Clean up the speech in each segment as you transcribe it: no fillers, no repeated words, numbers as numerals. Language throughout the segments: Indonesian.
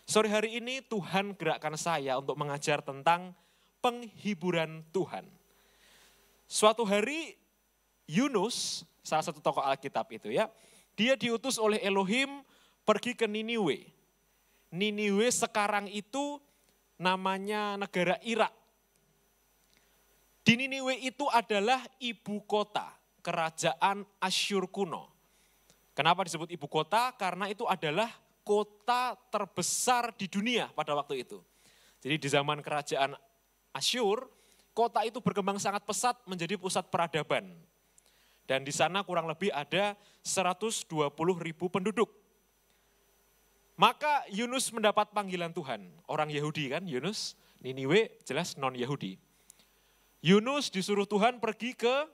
Sore hari ini Tuhan gerakkan saya untuk mengajar tentang penghiburan Tuhan. Suatu hari Yunus, salah satu tokoh Alkitab itu ya, dia diutus oleh Elohim pergi ke Niniwe. Niniwe sekarang itu namanya negara Irak. Di Niniwe itu adalah ibu kota kerajaan Asyur kuno. Kenapa disebut ibu kota? Karena itu adalah kota terbesar di dunia pada waktu itu. Jadi di zaman kerajaan Asyur, kota itu berkembang sangat pesat menjadi pusat peradaban. Dan di sana kurang lebih ada 120.000 penduduk. Maka Yunus mendapat panggilan Tuhan. Orang Yahudi kan Yunus, Niniwe jelas non-Yahudi. Yunus disuruh Tuhan pergi ke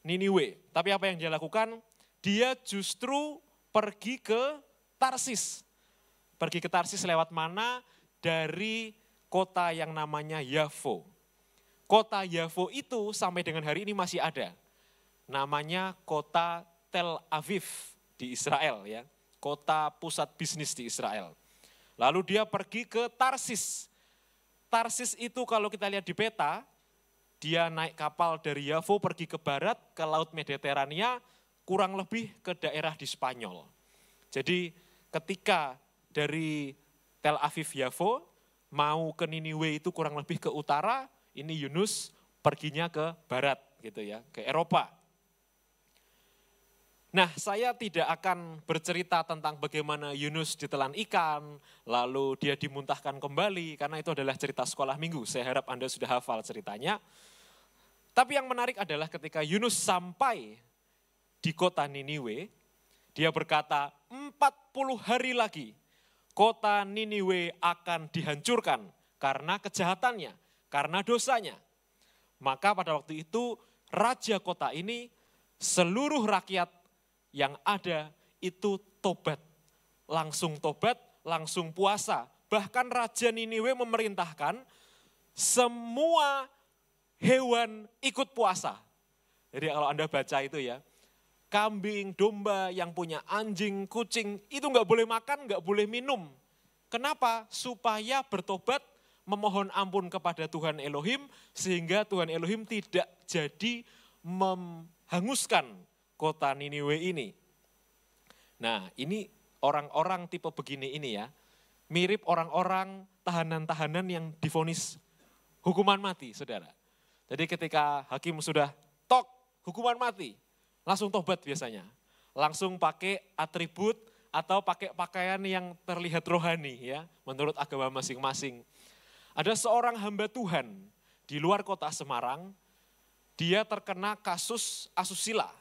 Niniwe. Tapi apa yang dia lakukan? Dia justru pergi ke Tarsis. Pergi ke Tarsis lewat mana? Dari kota yang namanya Yafo. Kota Yafo itu sampai dengan hari ini masih ada. Namanya kota Tel Aviv di Israel ya. Kota pusat bisnis di Israel. Lalu dia pergi ke Tarsis. Tarsis itu kalau kita lihat di peta, dia naik kapal dari Yafo pergi ke barat, ke Laut Mediterania, kurang lebih ke daerah di Spanyol. Jadi ketika dari Tel Aviv Yafo mau ke Niniwe itu kurang lebih ke utara, ini Yunus perginya ke barat gitu ya, ke Eropa. Nah, saya tidak akan bercerita tentang bagaimana Yunus ditelan ikan, lalu dia dimuntahkan kembali, karena itu adalah cerita sekolah minggu. Saya harap Anda sudah hafal ceritanya. Tapi yang menarik adalah ketika Yunus sampai di kota Niniwe, dia berkata, 40 hari lagi kota Niniwe akan dihancurkan karena kejahatannya, karena dosanya. Maka pada waktu itu raja kota ini, seluruh rakyat yang ada itu tobat, langsung puasa. Bahkan Raja Niniwe memerintahkan semua hewan ikut puasa. Jadi kalau Anda baca itu ya, kambing, domba yang punya anjing, kucing, itu nggak boleh makan, nggak boleh minum. Kenapa? Supaya bertobat, memohon ampun kepada Tuhan Elohim, sehingga Tuhan Elohim tidak jadi menghanguskan kota Niniwe ini. Nah, ini orang-orang tipe begini ini ya, mirip orang-orang tahanan-tahanan yang divonis hukuman mati, saudara. Jadi ketika hakim sudah tok hukuman mati, langsung tobat biasanya. Langsung pakai atribut atau pakai pakaian yang terlihat rohani ya, menurut agama masing-masing. Ada seorang hamba Tuhan di luar kota Semarang, dia terkena kasus asusila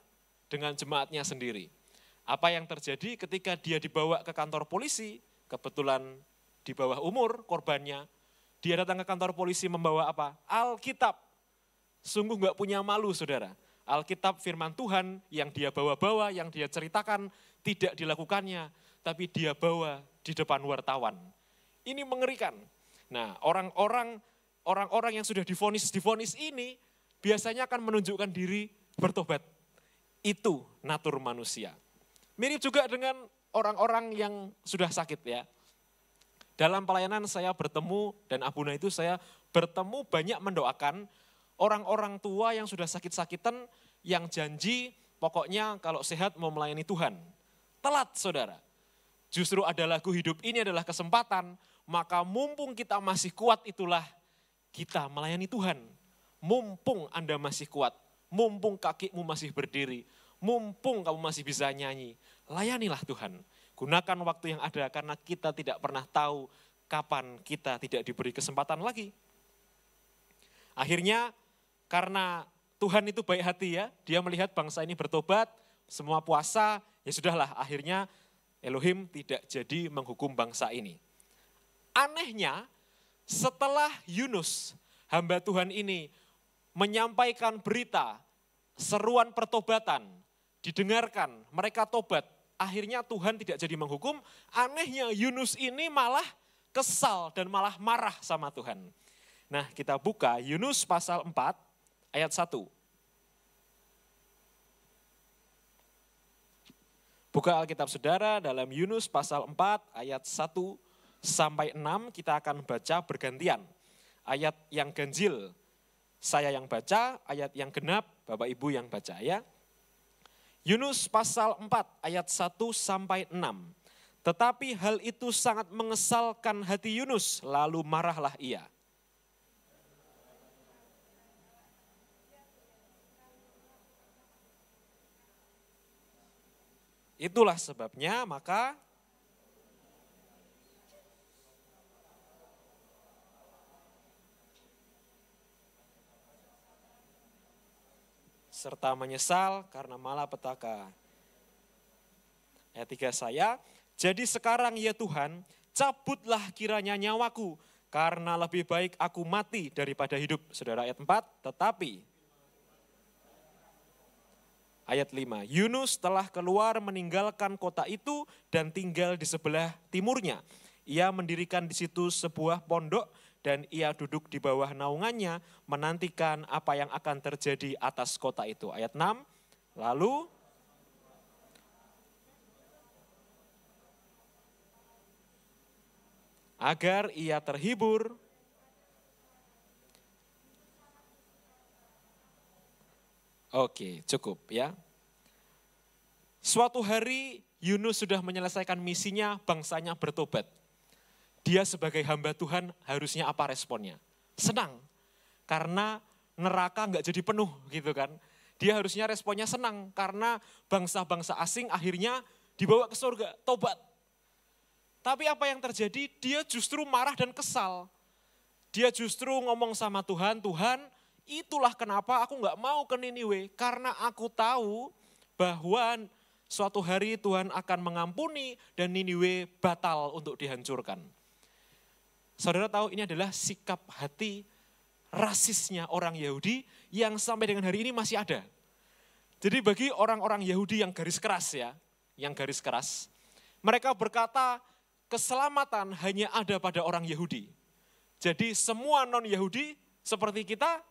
dengan jemaatnya sendiri. Apa yang terjadi ketika dia dibawa ke kantor polisi, kebetulan di bawah umur korbannya, dia datang ke kantor polisi membawa apa? Alkitab. Sungguh gak punya malu saudara. Alkitab firman Tuhan yang dia bawa-bawa, yang dia ceritakan tidak dilakukannya, tapi dia bawa di depan wartawan. Ini mengerikan. Nah, orang-orang yang sudah divonis ini biasanya akan menunjukkan diri bertobat. Itu natur manusia. Mirip juga dengan orang-orang yang sudah sakit ya. Dalam pelayanan saya bertemu dan Abuna itu saya bertemu banyak mendoakan orang-orang tua yang sudah sakit-sakitan yang janji pokoknya kalau sehat mau melayani Tuhan. Telat saudara. Justru ada lagu hidup ini adalah kesempatan, maka mumpung kita masih kuat itulah kita melayani Tuhan. Mumpung Anda masih kuat, mumpung kakimu masih berdiri, mumpung kamu masih bisa nyanyi, layanilah Tuhan. Gunakan waktu yang ada karena kita tidak pernah tahu kapan kita tidak diberi kesempatan lagi. Akhirnya karena Tuhan itu baik hati ya, dia melihat bangsa ini bertobat, semua puasa, ya sudahlah akhirnya Elohim tidak jadi menghukum bangsa ini. Anehnya setelah Yunus, hamba Tuhan ini menyampaikan berita, seruan pertobatan, didengarkan, mereka tobat. Akhirnya Tuhan tidak jadi menghukum, anehnya Yunus ini malah kesal dan malah marah sama Tuhan. Nah kita buka Yunus pasal 4 ayat 1. Buka Alkitab saudara dalam Yunus pasal 4 ayat 1 sampai 6 kita akan baca bergantian. Ayat yang ganjil saya yang baca, ayat yang genap Bapak Ibu yang baca ya. Yunus pasal 4 ayat 1 sampai 6. Tetapi hal itu sangat mengesalkan hati Yunus, lalu marahlah ia. Itulah sebabnya maka serta menyesal karena malapetaka. Ayat 3 saya, jadi sekarang ya Tuhan, cabutlah kiranya nyawaku, karena lebih baik aku mati daripada hidup. Saudara ayat 4, tetapi ayat 5, Yunus telah keluar meninggalkan kota itu dan tinggal di sebelah timurnya. Ia mendirikan di situ sebuah pondok dan ia duduk di bawah naungannya menantikan apa yang akan terjadi atas kota itu. Ayat 6, lalu agar ia terhibur Oke, cukup ya. Suatu hari Yunus sudah menyelesaikan misinya, bangsanya bertobat. Dia sebagai hamba Tuhan harusnya apa responnya? Senang, karena neraka nggak jadi penuh gitu kan. Dia harusnya responnya senang, karena bangsa-bangsa asing akhirnya dibawa ke surga, tobat. Tapi apa yang terjadi? Dia justru marah dan kesal. Dia justru ngomong sama Tuhan, Tuhan, itulah kenapa aku nggak mau ke Niniwe, karena aku tahu bahwa suatu hari Tuhan akan mengampuni dan Niniwe batal untuk dihancurkan. Saudara tahu ini adalah sikap hati rasisnya orang Yahudi yang sampai dengan hari ini masih ada. Jadi bagi orang-orang Yahudi yang garis keras ya, mereka berkata keselamatan hanya ada pada orang Yahudi. Jadi semua non-Yahudi seperti kita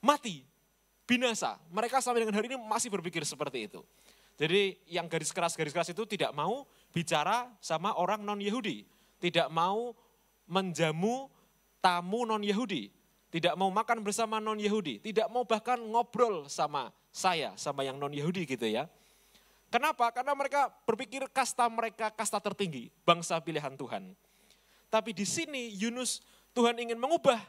mati, binasa. Mereka sampai dengan hari ini masih berpikir seperti itu. Jadi yang garis keras itu tidak mau bicara sama orang non-Yahudi. Tidak mau menjamu tamu non-Yahudi. Tidak mau makan bersama non-Yahudi. Tidak mau bahkan ngobrol sama saya, sama yang non-Yahudi gitu ya. Kenapa? Karena mereka berpikir kasta mereka kasta tertinggi, bangsa pilihan Tuhan. Tapi di sini Yunus, Tuhan ingin mengubah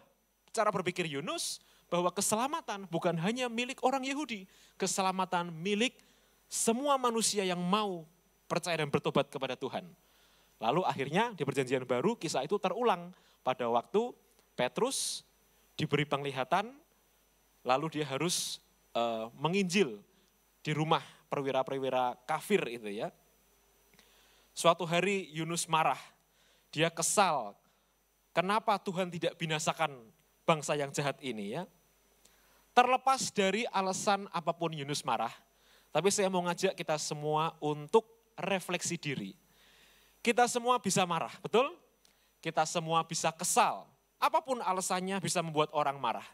cara berpikir Yunus, bahwa keselamatan bukan hanya milik orang Yahudi, keselamatan milik semua manusia yang mau percaya dan bertobat kepada Tuhan. Lalu akhirnya di perjanjian baru kisah itu terulang pada waktu Petrus diberi penglihatan, lalu dia harus menginjil di rumah perwira-perwira kafir itu ya. Suatu hari Yunus marah, dia kesal, kenapa Tuhan tidak binasakan bangsa yang jahat ini ya. Terlepas dari alasan apapun Yunus marah, tapi saya mau ngajak kita semua untuk refleksi diri. Kita semua bisa marah, betul? Kita semua bisa kesal. Apapun alasannya bisa membuat orang marah.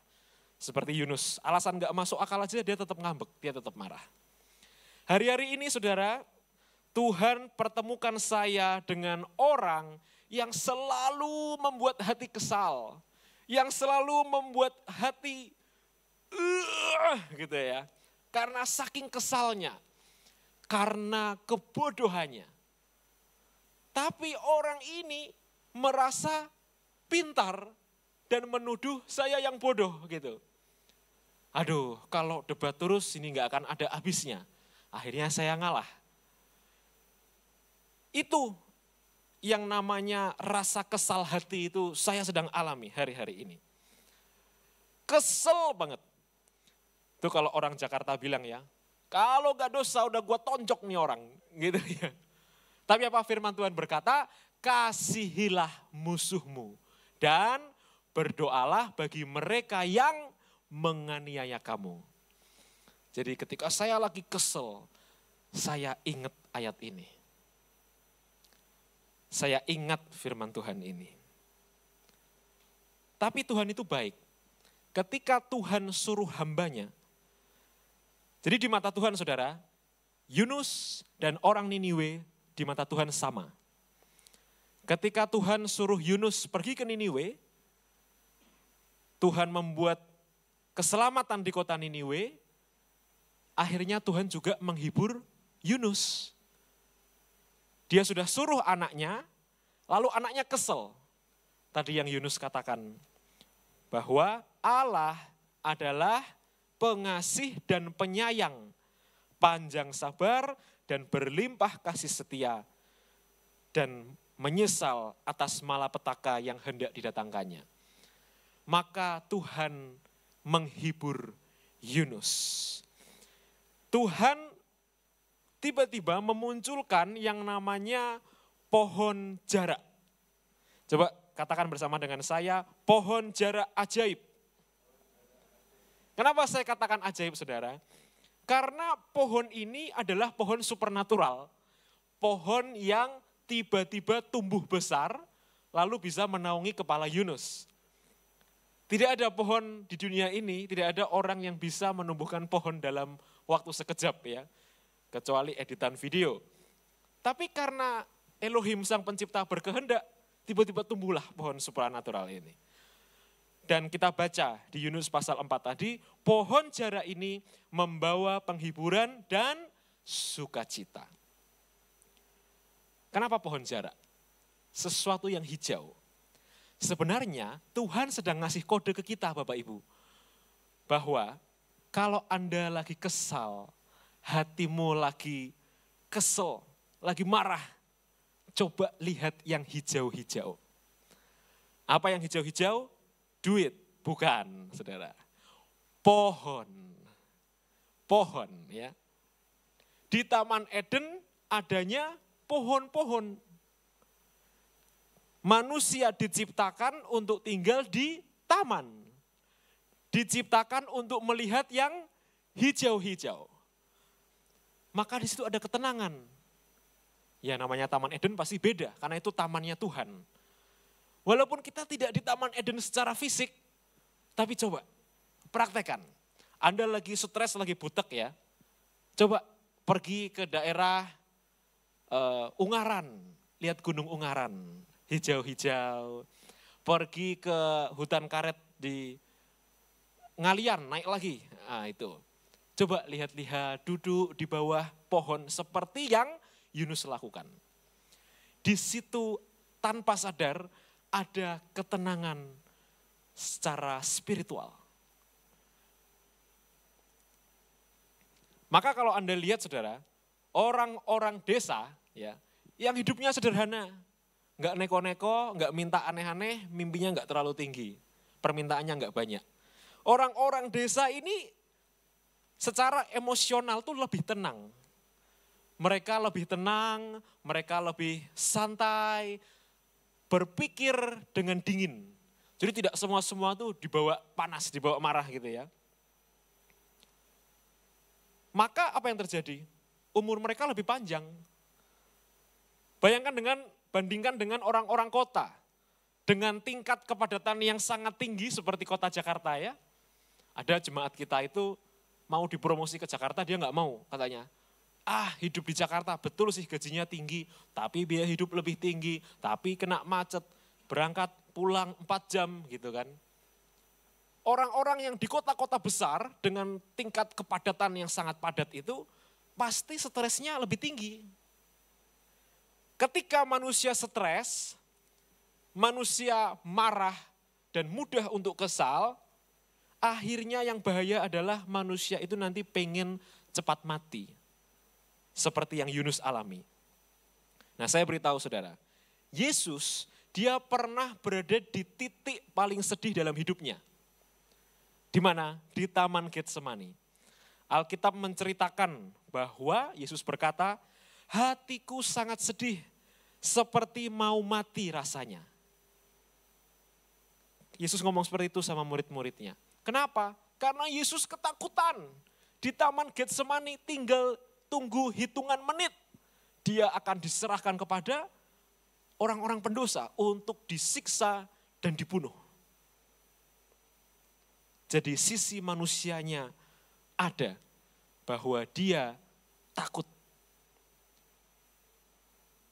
Seperti Yunus, alasan gak masuk akal aja dia tetap ngambek, dia tetap marah. Hari-hari ini saudara, Tuhan pertemukan saya dengan orang yang selalu membuat hati kesal. Yang selalu membuat hati gitu ya. Karena saking kesalnya, karena kebodohannya. Tapi orang ini merasa pintar dan menuduh saya yang bodoh gitu. Aduh, kalau debat terus ini gak akan ada habisnya. Akhirnya saya ngalah. Itu yang namanya rasa kesal hati itu saya sedang alami hari-hari ini. Kesel banget. Itu kalau orang Jakarta bilang ya, kalau gak dosa udah gue tonjok nih orang. Gitu ya. Tapi apa firman Tuhan berkata, kasihilah musuhmu dan berdoalah bagi mereka yang menganiaya kamu. Jadi ketika saya lagi kesel, saya ingat ayat ini. Saya ingat firman Tuhan ini. Tapi Tuhan itu baik. Ketika Tuhan suruh hambanya. Jadi di mata Tuhan saudara, Yunus dan orang Niniwe di mata Tuhan sama. Ketika Tuhan suruh Yunus pergi ke Niniwe, Tuhan membuat keselamatan di kota Niniwe, akhirnya Tuhan juga menghibur Yunus. Dia sudah suruh anaknya, lalu anaknya kesel. Tadi yang Yunus katakan, bahwa Allah adalah pengasih dan penyayang, panjang sabar dan berlimpah kasih setia, dan menyesal atas malapetaka yang hendak didatangkannya. Maka Tuhan menghibur Yunus. Tuhan tiba-tiba memunculkan yang namanya pohon jarak. Coba katakan bersama dengan saya, pohon jarak ajaib. Kenapa saya katakan ajaib, saudara? Karena pohon ini adalah pohon supernatural. Pohon yang tiba-tiba tumbuh besar, lalu bisa menaungi kepala Yunus. Tidak ada pohon di dunia ini, tidak ada orang yang bisa menumbuhkan pohon dalam waktu sekejap ya. Kecuali editan video. Tapi karena Elohim sang pencipta berkehendak, tiba-tiba tumbuhlah pohon supernatural ini. Dan kita baca di Yunus pasal 4 tadi, pohon jarak ini membawa penghiburan dan sukacita. Kenapa pohon jarak? Sesuatu yang hijau. Sebenarnya Tuhan sedang ngasih kode ke kita Bapak Ibu. Bahwa kalau Anda lagi kesal, hatimu lagi kesel, lagi marah, coba lihat yang hijau-hijau. Apa yang hijau-hijau? Duit, bukan saudara. Pohon. Pohon ya. Di Taman Eden adanya pohon-pohon. Manusia diciptakan untuk tinggal di taman. Diciptakan untuk melihat yang hijau-hijau. Maka di situ ada ketenangan. Ya namanya Taman Eden pasti beda, karena itu tamannya Tuhan. Walaupun kita tidak di Taman Eden secara fisik, tapi coba praktekkan. Anda lagi stres, lagi butek ya. Coba pergi ke daerah Ungaran, lihat Gunung Ungaran, hijau-hijau. Pergi ke hutan karet di Ngalian, naik lagi. Nah itu. Coba lihat-lihat, duduk di bawah pohon seperti yang Yunus lakukan. Di situ tanpa sadar ada ketenangan secara spiritual. Maka kalau Anda lihat saudara, orang-orang desa ya, yang hidupnya sederhana, nggak neko-neko, nggak minta aneh-aneh, mimpinya nggak terlalu tinggi, permintaannya nggak banyak. Orang-orang desa ini secara emosional tuh lebih tenang. Mereka lebih tenang, mereka lebih santai, berpikir dengan dingin. Jadi tidak semua tuh dibawa panas, dibawa marah gitu ya. Maka apa yang terjadi? Umur mereka lebih panjang. Bandingkan dengan orang-orang kota. Dengan tingkat kepadatan yang sangat tinggi seperti kota Jakarta ya. Ada jemaat kita itu mau dipromosi ke Jakarta, dia nggak mau katanya. Hidup di Jakarta betul sih gajinya tinggi, tapi biaya hidup lebih tinggi, tapi kena macet, berangkat pulang 4 jam gitu kan. Orang-orang yang di kota-kota besar dengan tingkat kepadatan yang sangat padat itu, pasti stresnya lebih tinggi. Ketika manusia stres, manusia marah dan mudah untuk kesal, akhirnya yang bahaya adalah manusia itu nanti pengen cepat mati. Seperti yang Yunus alami. Nah saya beritahu saudara, Yesus dia pernah berada di titik paling sedih dalam hidupnya. Di mana? Di Taman Getsemani. Alkitab menceritakan bahwa Yesus berkata, hatiku sangat sedih, seperti mau mati rasanya. Yesus ngomong seperti itu sama murid-muridnya. Kenapa? Karena Yesus ketakutan. Di Taman Getsemani tinggal tunggu hitungan menit. Dia akan diserahkan kepada orang-orang pendosa untuk disiksa dan dibunuh. Jadi sisi manusianya ada bahwa dia takut.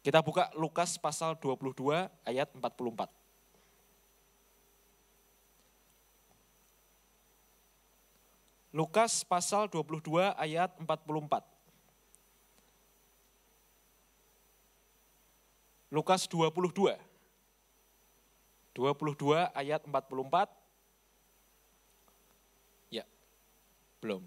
Kita buka Lukas pasal 22 ayat 44. Lukas pasal 22 ayat 44. Lukas 22. 22 ayat 44. Ya, belum.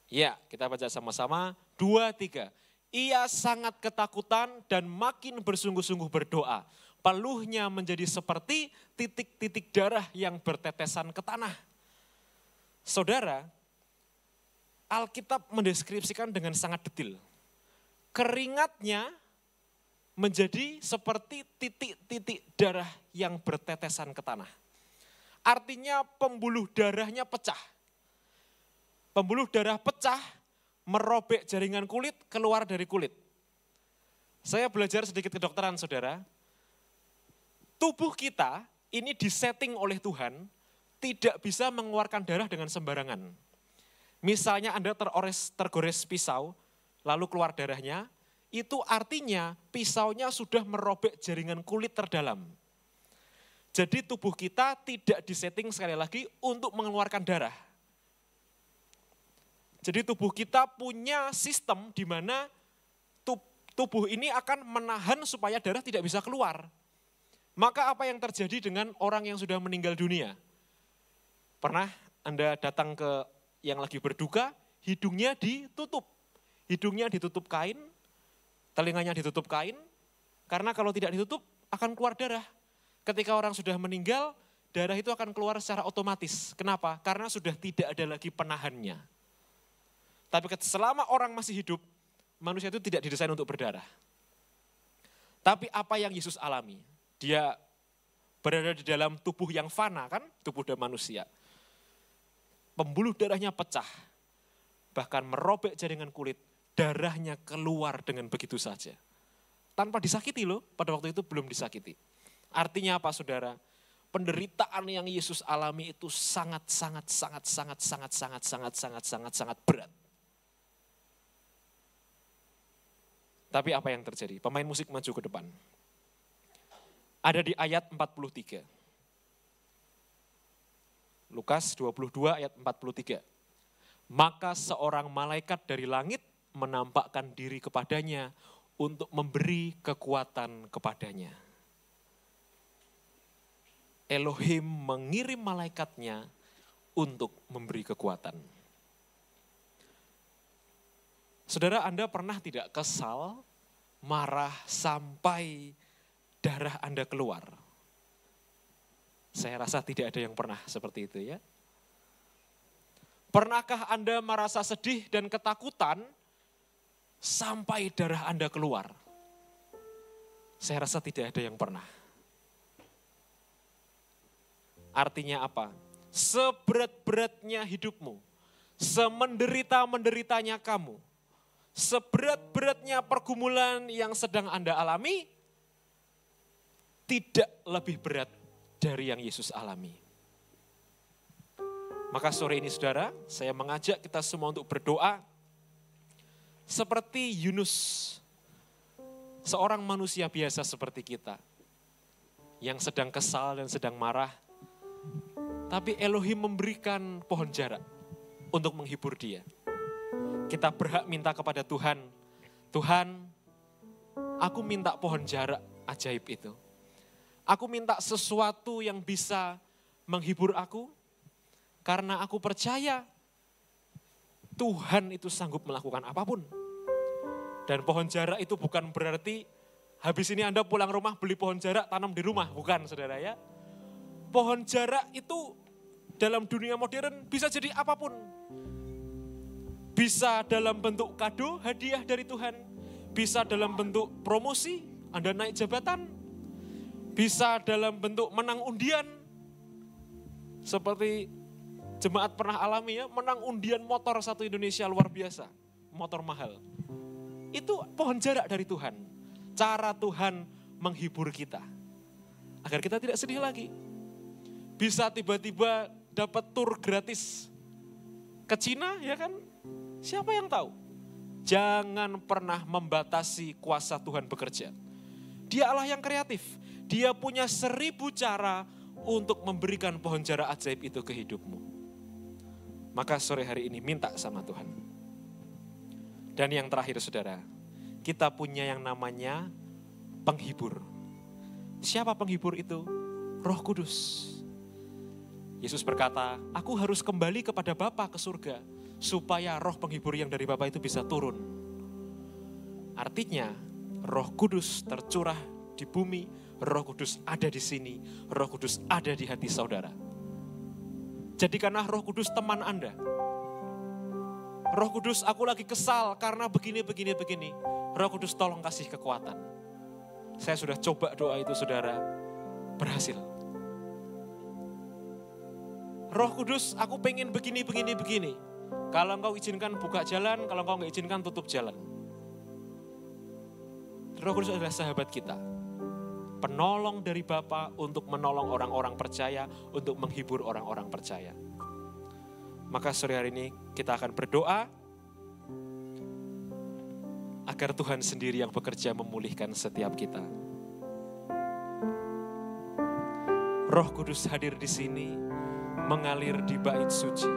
Ya, kita baca sama-sama. 2, 3. Ia sangat ketakutan dan makin bersungguh-sungguh berdoa. Peluhnya menjadi seperti titik-titik darah yang bertetesan ke tanah. Saudara, Alkitab mendeskripsikan dengan sangat detail. Keringatnya menjadi seperti titik-titik darah yang bertetesan ke tanah. Artinya pembuluh darahnya pecah. Pembuluh darah pecah, merobek jaringan kulit, keluar dari kulit. Saya belajar sedikit kedokteran, saudara. Tubuh kita ini disetting oleh Tuhan, tidak bisa mengeluarkan darah dengan sembarangan. Misalnya Anda tergores pisau, lalu keluar darahnya, itu artinya pisaunya sudah merobek jaringan kulit terdalam. Jadi tubuh kita tidak disetting sekali lagi untuk mengeluarkan darah. Jadi tubuh kita punya sistem di mana tubuh ini akan menahan supaya darah tidak bisa keluar. Maka apa yang terjadi dengan orang yang sudah meninggal dunia? Pernah Anda datang ke yang lagi berduka, hidungnya ditutup. Hidungnya ditutup kain, telinganya ditutup kain, karena kalau tidak ditutup akan keluar darah. Ketika orang sudah meninggal, darah itu akan keluar secara otomatis. Kenapa? Karena sudah tidak ada lagi penahannya. Tapi selama orang masih hidup, manusia itu tidak didesain untuk berdarah. Tapi apa yang Yesus alami? Dia berada di dalam tubuh yang fana kan, tubuh manusia. Pembuluh darahnya pecah, bahkan merobek jaringan kulit, darahnya keluar dengan begitu saja. Tanpa disakiti loh, pada waktu itu belum disakiti. Artinya apa saudara? Penderitaan yang Yesus alami itu sangat berat. Tapi apa yang terjadi? Pemain musik maju ke depan. Ada di ayat 43. Lukas 22 ayat 43. Maka seorang malaikat dari langit menampakkan diri kepadanya untuk memberi kekuatan kepadanya. Elohim mengirim malaikatnya untuk memberi kekuatan. Saudara, Anda pernah tidak kesal, marah sampai darah Anda keluar? Saya rasa tidak ada yang pernah seperti itu ya. Pernahkah Anda merasa sedih dan ketakutan sampai darah Anda keluar? Saya rasa tidak ada yang pernah. Artinya apa? Seberat-beratnya hidupmu, semenderita-menderitanya kamu, seberat-beratnya pergumulan yang sedang Anda alami, tidak lebih berat dari yang Yesus alami. Maka sore ini saudara, saya mengajak kita semua untuk berdoa seperti Yunus, seorang manusia biasa seperti kita, yang sedang kesal dan sedang marah, tapi Elohim memberikan pohon jarak untuk menghibur dia. Kita berhak minta kepada Tuhan, Tuhan, aku minta pohon jarak ajaib itu. Aku minta sesuatu yang bisa menghibur aku, karena aku percaya Tuhan itu sanggup melakukan apapun. Dan pohon jarak itu bukan berarti habis ini Anda pulang rumah beli pohon jarak tanam di rumah, bukan saudara ya. Pohon jarak itu dalam dunia modern bisa jadi apapun. Bisa dalam bentuk kado, hadiah dari Tuhan. Bisa dalam bentuk promosi, Anda naik jabatan. Bisa dalam bentuk menang undian. Seperti jemaat pernah alami ya, menang undian motor satu Indonesia luar biasa. Motor mahal. Itu pohon jarak dari Tuhan. Cara Tuhan menghibur kita. Agar kita tidak sedih lagi. Bisa tiba-tiba dapat tur gratis ke Cina ya kan? Siapa yang tahu? Jangan pernah membatasi kuasa Tuhan bekerja. Dia Allah yang kreatif. Dia punya 1000 cara untuk memberikan pohon jara ajaib itu ke hidupmu. Maka sore hari ini minta sama Tuhan. Dan yang terakhir saudara, kita punya yang namanya penghibur. Siapa penghibur itu? Roh Kudus. Yesus berkata, aku harus kembali kepada Bapa ke surga, supaya roh penghibur yang dari Bapa itu bisa turun. Artinya, Roh Kudus tercurah di bumi, Roh Kudus ada di sini, Roh Kudus ada di hati saudara. Jadikanlah Roh Kudus teman Anda. Roh Kudus, aku lagi kesal karena begini. Roh Kudus tolong kasih kekuatan. Saya sudah coba doa itu saudara, berhasil. Roh Kudus, aku pengen begini. Kalau engkau izinkan buka jalan, kalau engkau nggak izinkan tutup jalan. Roh Kudus adalah sahabat kita. Penolong dari Bapa untuk menolong orang-orang percaya, untuk menghibur orang-orang percaya. Maka sore hari ini kita akan berdoa agar Tuhan sendiri yang bekerja memulihkan setiap kita. Roh Kudus hadir di sini, mengalir di bait suci.